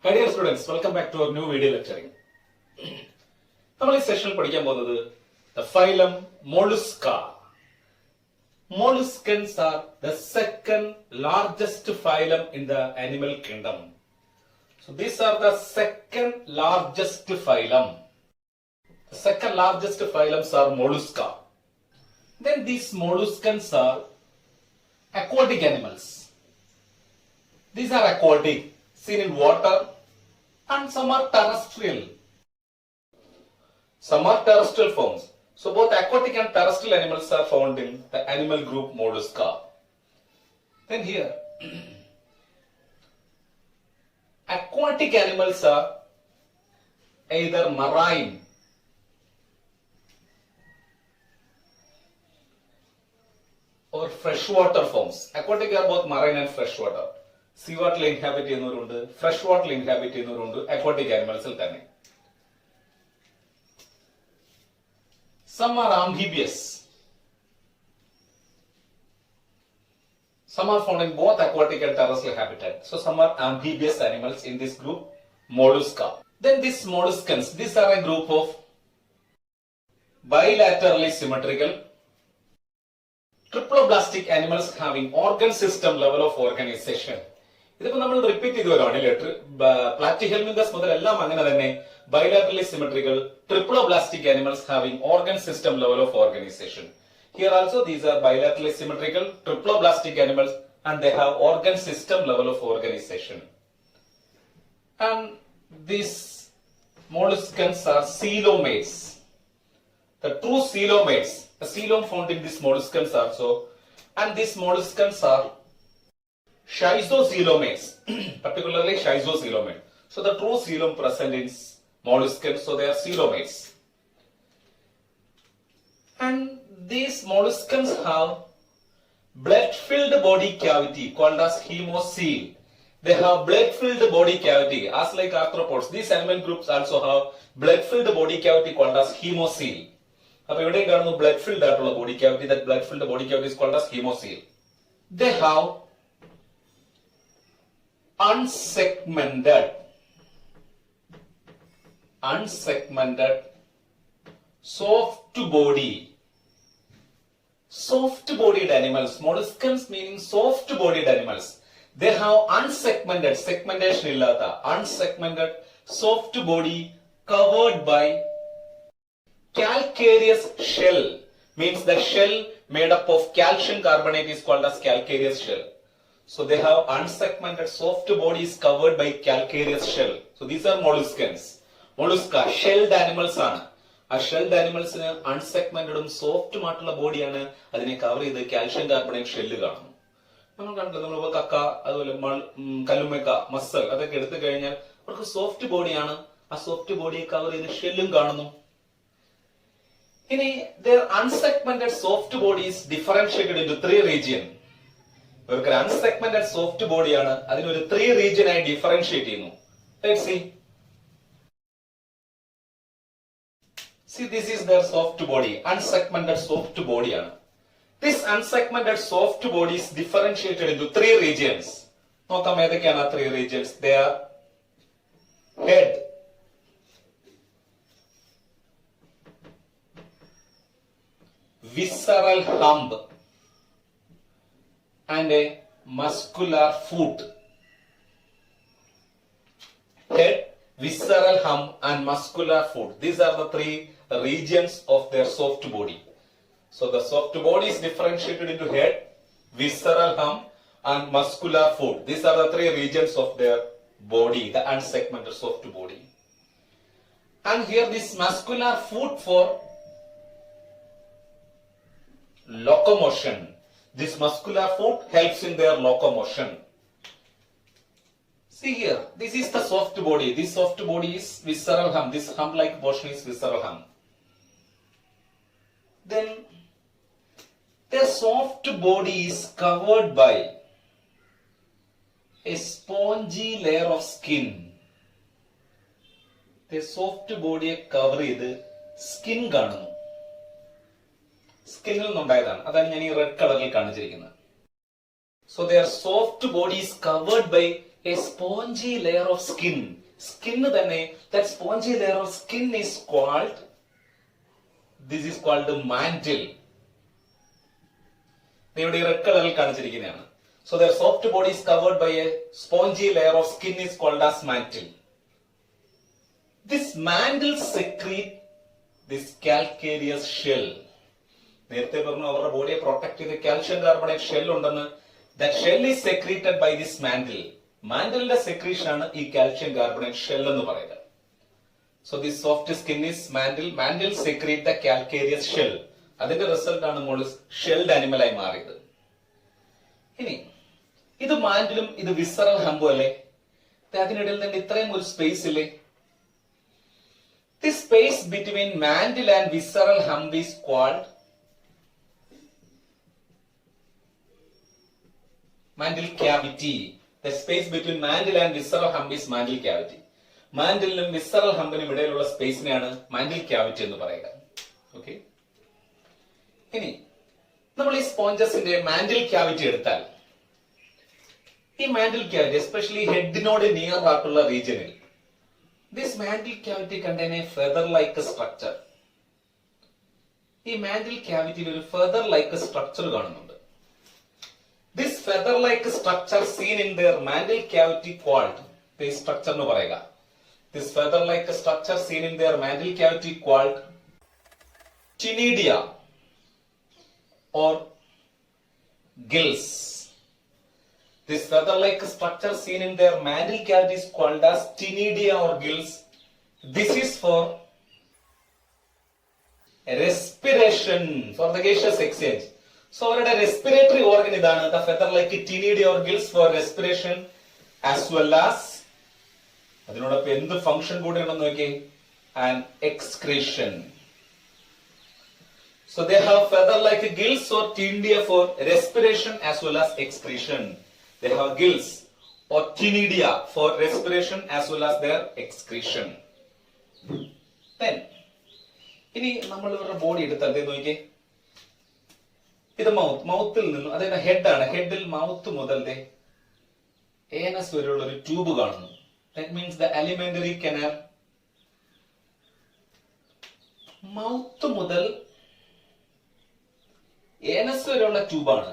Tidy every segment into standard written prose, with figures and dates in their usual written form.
Hi dear students, welcome back to our new video lecturing. നമ്മൾ ഈ സെഷനിൽ പഠിക്കാൻ പോകുന്നത് the phylum Mollusca. Molluscans are the second largest phylum in the animal kingdom. So these are the second largest phylum. The second largest phylums are Mollusca. Then these molluscans are aquatic animals. These are aquatic, seen in water, and some are terrestrial. Some are terrestrial forms. So both aquatic and terrestrial animals are found in the animal group Mollusca. Then here, aquatic animals are either marine or freshwater forms. Aquatic are both marine and freshwater. Seawater inhabit ചെയ്യുന്നവരുണ്ട്, freshwater inhabit ചെയ്യുന്നവരുണ്ട്, aquatic animals ൽ തന്നെ. Some are amphibious. Some are found in both aquatic and terrestrial habitat. So some are amphibious animals in this group Mollusca. Then these molluscans, these are a group of bilaterally symmetrical triploblastic animals having organ system level of organization. ഇതിപ്പോ നമ്മൾ repeat ചെയ്ത് വരുവാണ് letter Platyhelminthes മുതൽ എല്ലാം അങ്ങനെ തന്നെ bilaterally symmetrical triploblastic animals having organ system level of organisation. Here also these are bilaterally symmetrical triploblastic animals and they have organ system level of organisation. And these molluscans are coelomates. The true coelomates, the coelom found in these molluscans also, and these molluscans are schizocoelomates, particularly schizocoelomate. So the true coelom present in molluscans, so they are coelomates. And these molluscans have blood-filled body cavity called as hemocoel. They have blood-filled body cavity, as like arthropods. These animal groups also have blood-filled body cavity called as hemocoel. അപ്പോൾ ഇവിടെ കാണുന്നു blood filled ആയിട്ടുള്ള body cavity. That blood filled body cavity is called as hemocoel. They have unsegmented soft bodied animals. Molluscans meaning soft bodied animals. They have unsegmented, segmentation illata, unsegmented soft body covered by calcareous shell. Means the shell made up of calcium carbonate is called as calcareous shell. So they have unsegmented soft bodies covered by calcareous shell. So these are molluscans. Mollusca shelled animals ആണ്. ആ shelled animalsന് unsegmented സോഫ്റ്റും ആയിട്ടുള്ള ബോഡിയാണ് അതിനെ cover ചെയ്ത് calcium carbonate shell കാണുന്നു. നമ്മൾ കണ്ടത് നമ്മളിപ്പോ കക്ക, അതുപോലെ കല്ലുമ്മക്ക, മസൽ അതൊക്കെ എടുത്തു കഴിഞ്ഞാൽ അവർക്ക് സോഫ്റ്റ് ബോഡിയാണ്. ആ സോഫ്റ്റ് ബോഡിയെ കവർ ചെയ്ത് ഷെല്ലും കാണുന്നു. ഇനി their unsegmented soft body is differentiated into 3 regions. ഇവർക്ക് അൺസെഗ്മെന്റഡ് സോഫ്റ്റ് ബോഡിയാണ്, അതിനൊരു 3 region ആയി ഡിഫറൻഷിയേറ്റ് ചെയ്യുന്നു. Let's see. See, this is their soft body, unsegmented soft body ആണ്. This unsegmented soft body is differentiated into 3 regions. നോക്കാം ഏതൊക്കെയാണ് ആ 3 regions. They are head, visceral hump, and a muscular foot. Head, visceral hump, and muscular foot. These are the 3 regions of their soft body. So the soft body is differentiated into head, visceral hump, and muscular foot. These are the 3 regions of their body, the unsegmented soft body. And here this muscular foot for locomotion. This muscular foot helps in their locomotion. See here, this is the soft body. This soft body is visceral hump. This hump-like portion is visceral hump. Then their soft body is covered by a spongy layer of skin. The soft body cover ചെയ്ത് skin കാണുന്നു. സ്കിന്നിൽ നിന്നുണ്ടായതാണ്. അതാണ് ഞാൻ ഈ red കളറിൽ കാണിച്ചിരിക്കുന്നത്. So their soft body is covered by a spongy layer of skin. Skin തന്നെ, that spongy layer of skin is called, this is called the mantle. ഇവിടെ റെഡ് കളറിൽ കാണിച്ചിരിക്കുന്നതാണ്. So their soft body is covered by a spongy layer of skin is called as mantle. This mantle secrete this calcareous shell. നേരത്തെ പറഞ്ഞു അവരുടെ ബോഡിയെ protect ചെയ്ത് calcium carbonate shell ഉണ്ടെന്ന്. That shell is secreted by this mantle. മാന്റിലിന്റെ secretion ആണ് ഈ calcium carbonate shell എന്ന് പറയുന്നത്. So this soft skin is mantle. Mantle secrete the calcareous shell. അതിന്റെ റിസൾട്ട് ആണ് മോളിസ് ഷെൽഡ് ആനിമൽ ആയി മാറിയത്. ഇനി ഇത് മാന്റിലും ഇത് വിസറൽ ഹമ്പും അല്ലേ? അതിനിടയിൽ തന്നെ ഇത്രയും ഒരു സ്പേസ് ഇല്ലേ? This space between mantle and visceral hump is called mantle cavity. The space between mantle and visceral hump is mantle cavity. മാന്റിലിനും വിസറൽ ഹമ്പിനും ഇടയിലുള്ള സ്പേസിനെയാണ് മാന്റിൽ ക്യാവിറ്റി എന്ന് പറയുക. ഓക്കെ, ഇനി നമ്മൾ ഈ സ്പോഞ്ചസിന്റെ മാന്റിൽ ക്യാവിറ്റി എടുത്താൽ ഈ മാന്റിൽ ക്യാവിറ്റി എസ്പെഷ്യലി ഹെഡിനോട് നിയർ ആയിട്ടുള്ള റീജിയനിൽ this mantle cavity contain a feather like structure. ഈ മാന്റിൽ ക്യാവിറ്റിയിൽ ഒരു feather like structure കാണുന്നുണ്ട്. This feather like structure seen in their mantle cavity called, ഈ സ്ട്രക്ചർ എന്ന് പറയുക, this feather like structure seen in their mantle cavity called ctenidia or gills. This feather-like structure seen in their mantle cavity is called as ctenidia or gills. This is for respiration, for the gaseous exchange. So, അവരുടെ respiratory organ ഇതാണ്, the feather-like ctenidia or gills for respiration as well as അതിനോടൊപ്പം എന്ത് function കൂടെ ഉണ്ടെന്ന് നോക്കിയേ, and excretion. So they have feather-like gills or ctenidia for respiration as well as excretion. They have gills or ctenidia for respiration as well as their excretion. Then, ഇനി നമ്മൾ ഇവരുടെ body എടുത്താൽ നോക്കിയേ, ഇത് മൗത്തിൽ നിന്നും, അതായത് ഹെഡ് ആണ്, ഹെഡിൽ മൗത്ത് മുതൽ ഏനസ് വരെയുള്ള ഒരു ട്യൂബ് കാണുന്നു. That means the alimentary canal. Mouth മുതൽ ഏനസ് വരെയുള്ള ട്യൂബാണ്.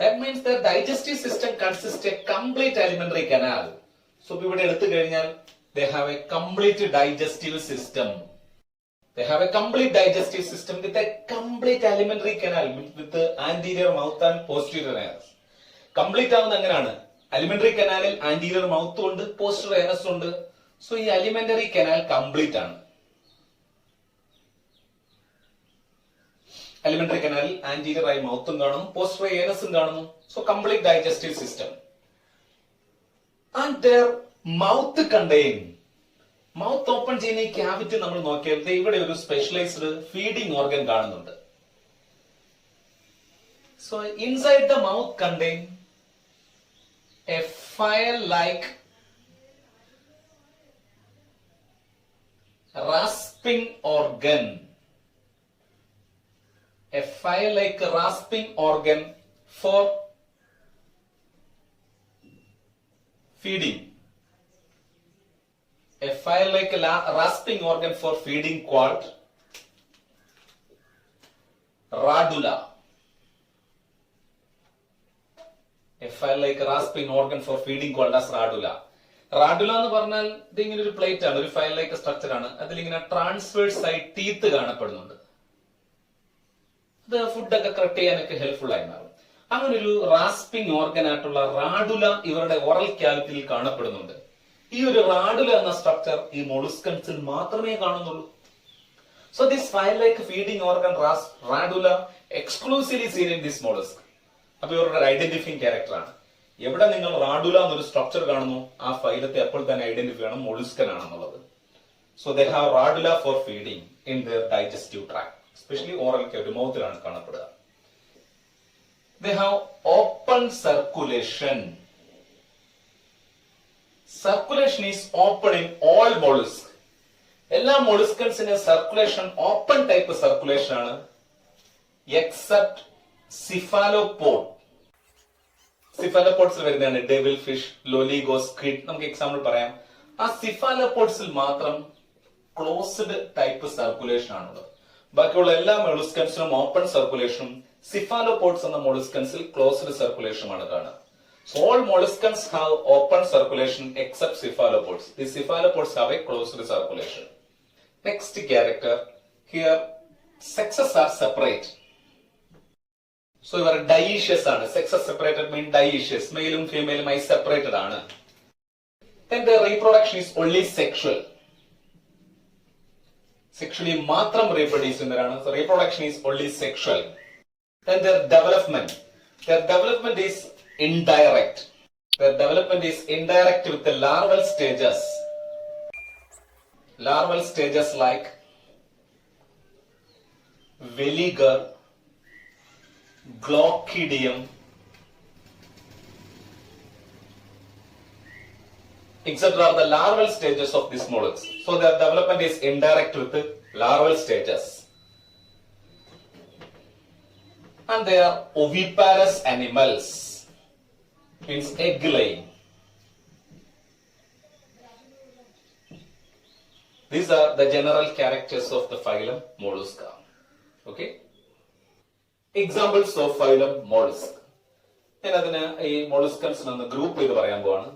That means the digestive system consists a complete alimentary canal. So ഇവിടെ എടുത്തു കഴിഞ്ഞാൽ they have a complete digestive system. They have a complete digestive system with a complete alimentary canal with the anterior mouth and posterior anus. Complete ആവുന്ന എങ്ങനെയാണ്? alimentary canalൽ anterior mouth ഉണ്ട്, posterior anus ഉണ്ട്. So ഈ alimentary canal complete ആണ്. alimentary canal anterior ആയി മൗത്തും കാണുന്നു, posterior anusഉം കാണുന്നു. So complete digestive system. And their mouth contain, mouth open ചെയ്യുന്ന ഈ ക്യാവിറ്റി നമ്മൾ നോക്കിയാൽ ഇവിടെ ഒരു സ്പെഷ്യലൈസ്ഡ് ഫീഡിംഗ് ഓർഗൻ കാണുന്നുണ്ട്. So inside the mouth contain a file-like rasping organ. A file-like rasping organ for feeding. A file-like rasping organ for feeding called radula. A file-like rasping organ for feeding called as radula. Radula എന്ന് പറഞ്ഞാൽ ഇത് ഇങ്ങനെ ഒരു plate ആണ്, ഒരു file-like structure ആണ്. അതിലിങ്ങനെ transverse ആയി ടീത്ത് കാണപ്പെടുന്നുണ്ട്. അത് ഫുഡൊക്കെ കട്ട് ചെയ്യാനൊക്കെ ഹെൽപ്ഫുൾ ആയി മാറും. അങ്ങനെ ഒരു റാസ്പിംഗ് ഓർഗൻ ആയിട്ടുള്ള റാഡുല ഇവരുടെ ഓറൽ ക്യാവിറ്റിയിൽ കാണപ്പെടുന്നുണ്ട്. ഈ ഒരു റാഡുല എന്ന സ്ട്രക്ചർ ഈ മൊളുസ്കൻസിൽ മാത്രമേ കാണുന്നുള്ളൂ. So this file like feeding organ radula exclusively seen in this mollusc. അപ്പൊ ഇവരുടെ ഐഡന്റിഫൈങ് ക്യാരക്ടർ ആണ്. എവിടെ നിങ്ങൾ റാഡുല എന്നൊരു സ്ട്രക്ചർ കാണുന്നു, ആ ഫൈലത്തെ അപ്പോൾ തന്നെ ഐഡന്റിഫൈ ചെയ്യണം മൊളുസ്കൻ ആണെന്നുള്ളത്. So they have radula for feeding in their digestive tract, especially oral cavity, മൗത്തിലാണ് കാണപ്പെടുക. They have open circulation. Circulation is open in all mollusks. എല്ലാ molluscans-ന് circulation open type circulation ആണ്, except cephalopod. സിഫാലോപോഡ്സിൽ വരുന്നതാണ് devil fish, Loligo, squid. നമുക്ക് example പറയാം. ആ സിഫാലോപോഡ്സിൽ മാത്രം closed type circulation ആണുള്ളത്. ബാക്കിയുള്ള എല്ലാ മൊളുസ്കൻസിനും ഓപ്പൺ സർക്കുലേഷനും സിഫാലോപോഡ്സ് എന്ന മൊളുസ്കൻസിൽ ക്ലോസ്ഡ് സർക്കുലേഷനുമാണ് കാണുക. So all molluscans have open circulation except cephalopods. The cephalopods have a closed circulation. Next character, here sexes are separate. So you are dioecious ആണ്. Sexes separated mean dioecious. Male and female separated ആണ്. Then the reproduction is only sexual. Sexually മാത്രം reproduce ചെയ്യുന്നവരാണ്. So reproduction is only sexual. Then their development is indirect. Their development is indirect with the larval stages. Larval stages like veliger, glochidium, etc. are the larval stages of this mollusc. So their development is indirect with the larval stages. And they are oviparous animals. Means egg laying. These are the general characters of the phylum Mollusca. Okay. Examples of phylum mollusk. ഞാൻ അതിന് ഈ molluscans എന്ന group ചെയ്ത് പറയാൻ പോവാണ്.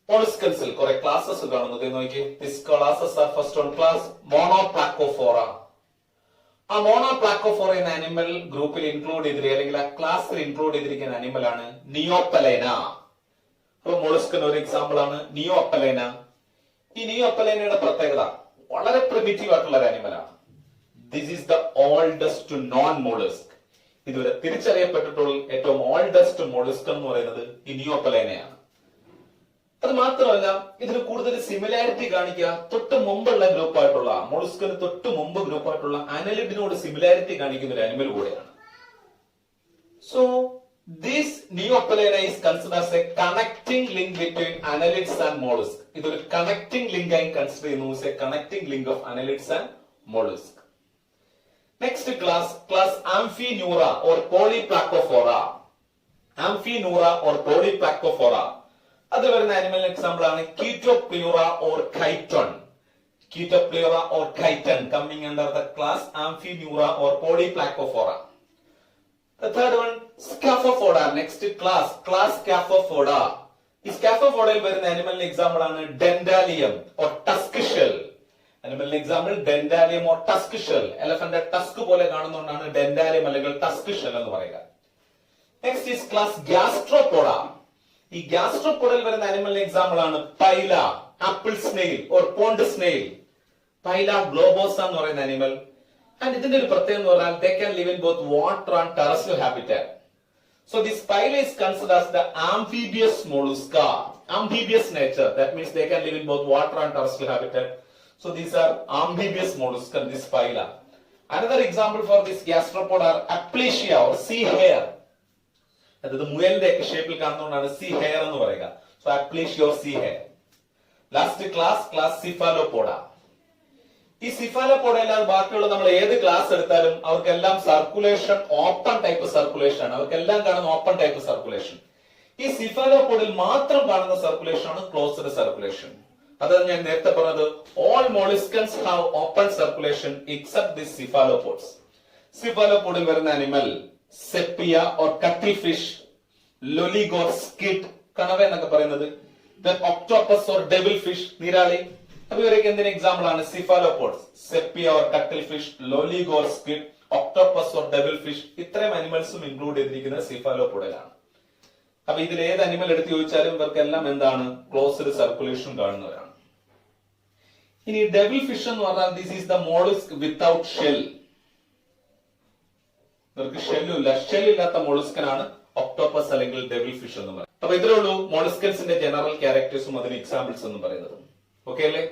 Molluscansil കുറെ classes കാണുന്നത് നോക്കി. These classes are first one class Monoplacophora. ആ മോണോപ്ലാക്കോഫോറ എന്ന ആനിമൽ ഗ്രൂപ്പിൽ ഇൻക്ലൂഡ് ചെയ്തിരിക്കുക അല്ലെങ്കിൽ ആ ക്ലാസ്സിൽ ഇൻക്ലൂഡ് ചെയ്തിരിക്കുന്ന ആനിമൽ ആണ് നിയോപ്പലൈന. അപ്പൊ മോളുസ്കൻ ഒരു എക്സാമ്പിൾ ആണ് നിയോപ്പലൈന. ഈ നിയോപ്പലൈനയുടെ പ്രത്യേകത വളരെ പ്രിമിറ്റീവ് ആയിട്ടുള്ള ഒരു ആനിമൽ ആണ്. This is the oldest non mollusc. ഇതുവരെ തിരിച്ചറിയപ്പെട്ടിട്ടുള്ള ഏറ്റവും ഓൾഡസ്റ്റ് മോളുസ്ക് എന്ന് പറയുന്നത് ഈ നിയോപ്പലൈനയാണ്. അത് മാത്രമല്ല ഇതിന് കൂടുതൽ സിമിലാരിറ്റി കാണിക്കുക തൊട്ട് മുമ്പുള്ള ഗ്രൂപ്പായിട്ടുള്ള മോളുസ്കിന് തൊട്ട് മുമ്പ് ഗ്രൂപ്പായിട്ടുള്ള അനലിഡിനോട് സിമിലാരിറ്റി കാണിക്കുന്ന ഒരു അനിമൽ കൂടെയാണ്. So this Neopilina is consider as a connecting link between annelids and mollusc. ഇതൊരു കണക്ടിംഗ് ലിങ്ക് ആയി കൺസിഡർ ചെയ്യുന്നു. A connecting link of annelids and mollusc. Next class Amphineura or Polyplacophora. Amphineura or Polyplacophora അത് വരുന്ന animal example ആണ് Chaetopleura or chiton. Ketopleura or chiton coming under the class Amphineura or Polyplacophora. The third one Scaphopoda. Next class Scaphopoda. This Scaphopoda വരുന്ന animal example ആണ് Dendalium or tusk shell. Animal example Dendalium or tusk shell. Elephant tusk പോലെ കാണുന്നതുകൊണ്ടാണ് Dendalium അല്ലെങ്കിൽ tusk shell എന്ന് പറയുക. Next is class Gastropoda. ഈ ഗ്യാസ്ട്രോപോഡയിൽ വരുന്ന animal example ആണ് Pila, apple snail or pond snail. Pila globosa എന്ന് പറയുന്ന ആനിമൽ. ആൻഡ് ഇതിന്റെ ഒരു പ്രത്യേകത എന്ന് പറഞ്ഞാൽ they can live in both water and terrestrial habitat. So this phyla is considered as the amphibious mollusca. Amphibious nature. That means they can live in both water and terrestrial habitat. So these are amphibious mollusca, this phyla. Another example for this gastropod are Aplysia or sea hare. അതായത് മുയലിന്റെ ഒക്കെ ഷേപ്പിൽ കാണുന്നതുകൊണ്ടാണ് see hare എന്ന് പറയുക. So Aplysia or sea hare. Last class Cephalopoda. ഈ Cephalopoda അല്ലാതെ ബാക്കിയുള്ള നമ്മൾ ഏത് ക്ലാസ് എടുത്താലും അവർക്കെല്ലാം സർക്കുലേഷൻ ഓപ്പൺ ടൈപ്പ് സർക്കുലേഷൻ ആണ്. അവർക്കെല്ലാം കാണുന്ന ഓപ്പൺ ടൈപ്പ് സർക്കുലേഷൻ. ഈ സിഫാലോപോഡിൽ മാത്രം കാണുന്ന സർക്കുലേഷൻ ആണ് ക്ലോസ്ഡ് സർക്കുലേഷൻ. അതാണ് ഞാൻ നേരത്തെ പറഞ്ഞത്. All molluscans have open circulation except the cephalopods. സിഫാലോപോഡിൽ വരുന്ന animal Sepia or cuttlefish, Loligo or, squid, കണവ എന്നൊക്കെ പറയുന്നത്, ഒക്ടോപ്പസ് ഓർ ഡെവിൽ ഫിഷ്, നീരാളി. അപ്പൊ ഇവരൊക്കെ എന്തിന് എക്സാമ്പിൾ ആണ്? Cephalopods, Sepia or cuttlefish, Loligo or, squid, octopus or devil fish. ഇത്രയും അനിമൽസും ഇൻക്ലൂഡ് ചെയ്തിരിക്കുന്നത് സിഫാലോപോഡിലാണ്. അപ്പൊ ഇതിൽ ഏത് അനിമൽ എടുത്ത് ചോദിച്ചാലും ഇവർക്കെല്ലാം എന്താണ്? ക്ലോസ്ഡ് സർക്കുലേഷൻ കാണുന്നവരാണ്. ഇനി ഡെവിൽ ഫിഷ് എന്ന് പറഞ്ഞാൽ this is the mollusc without shell. ഇവർക്ക് ഷെല്ലില്ല. ഷെല്ലില്ലാത്ത മോളുസ്കനാണ് ഒക്ടോപ്പസ് അല്ലെങ്കിൽ ഡെവിൽ ഫിഷ് എന്ന് പറയുന്നത്. അപ്പൊ ഇത്രേ ഉള്ളൂ മോളുസ്കൻസിന്റെ ജനറൽ ക്യാരക്ടേഴ്സും അതിന് എക്സാമ്പിൾസ് എന്ന് പറയുന്നത്. ഓക്കെ അല്ലേ?